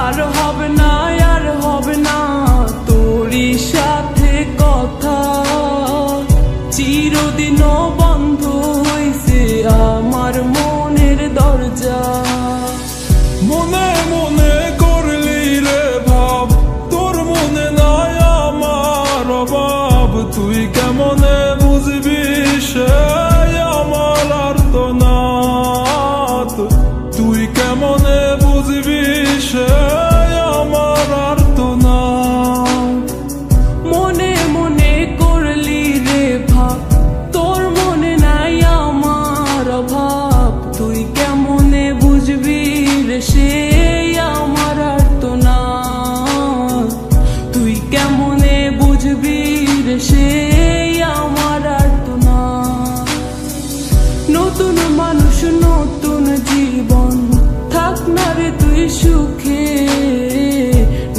আর হবে না, আর হবে না তোরই সাথে কথা। চিরদিন বন্ধ হইছে আমার মনের দরজা। মনে মনে করলি রে ভাব, তোর মনে নাই আমার অভাব। তুই কেমনে বুঝবি সে আমার আর্তনাদ, তুই কেমনে বুঝবি সে আমার আর্তনাদ। মনে মনে করলি রে ভাব, তোর মনে নাই আমার অভাব। তুই কেমনে বুঝবি রে সে আমার আর্তনাদ, তুই কেমনে বুঝবি রে সে আমার আর্তনাদ। নতুন মানুষ নতুন জীবন, থাক না রে তুই সুখে।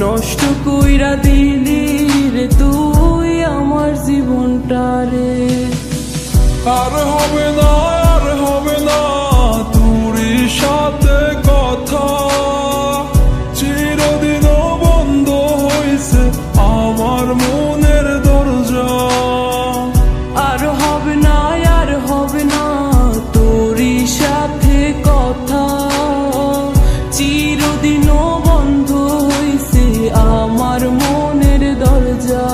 নষ্ট কইরা দিলি রে তুই আমার জীবনটা রে। আর হবে না, আর হবে না তোরই সাথে কথা। চিরদিন বন্ধ হইছে আমার মনের দরজা। আর হবে না, আর হবে না তোরই সাথে কথা। চিরদিন বন্ধ হইছে আমার মনের দরজা।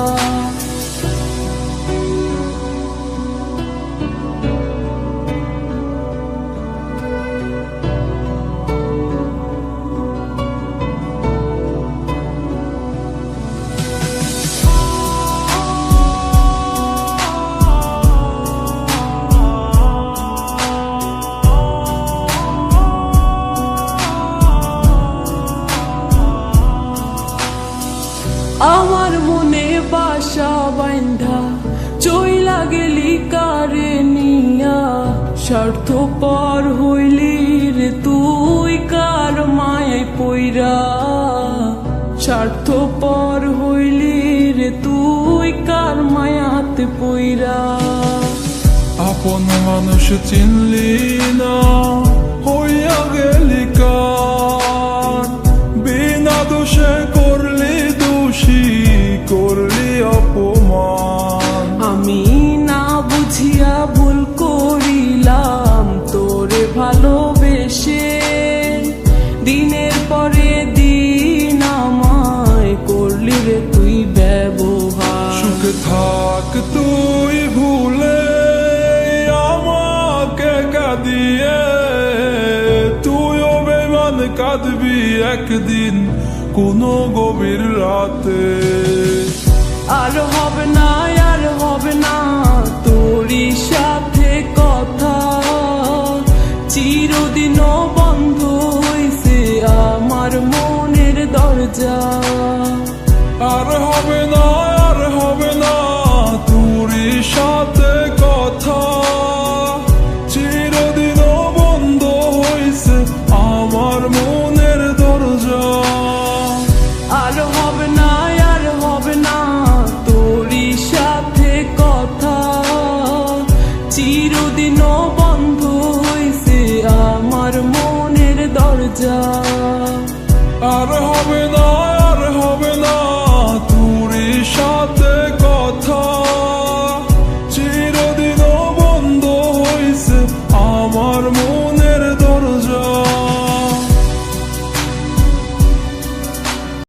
আমার মনে বাসা বাইন্ধা চইলা গেলি কারে নিয়া। স্বার্থপর হইলি রে তুই কার মায়ায় পইরা। স্বার্থপর হইলি রে তুই কার মায়াতে পইরা। আপন মানুষ চিনলি না, হইয়া গেলি কার। বিনা দোষে করলি দোষী, করলি অপমান। আমি না বুঝিয়া ভুল করিলাম তোরে ভালোবেসে। দিনের পরে দিন আমায় করলি রে তুই ব্যবহার। সুখে থাক তুই ভুলে আমাকে কাঁদিয়ে। তুইও বেমান কাঁদবি একদিন কোনো গভীর রাতে। আর হবে না, আর হবে না তোরই সাথে কথা। চিরদিন বন্ধ হইছে আমার মনের দরজা। আর হবে না, আর হবে না তোরই সাথে কথা। চিরদিন বন্ধ হইছে আমার মনের দরজা। আর হবে না, আর হবে না তোরই সাথে কথা। চিরদিন বন্ধ হইছে আমার মনের দরজা। আর হবে না।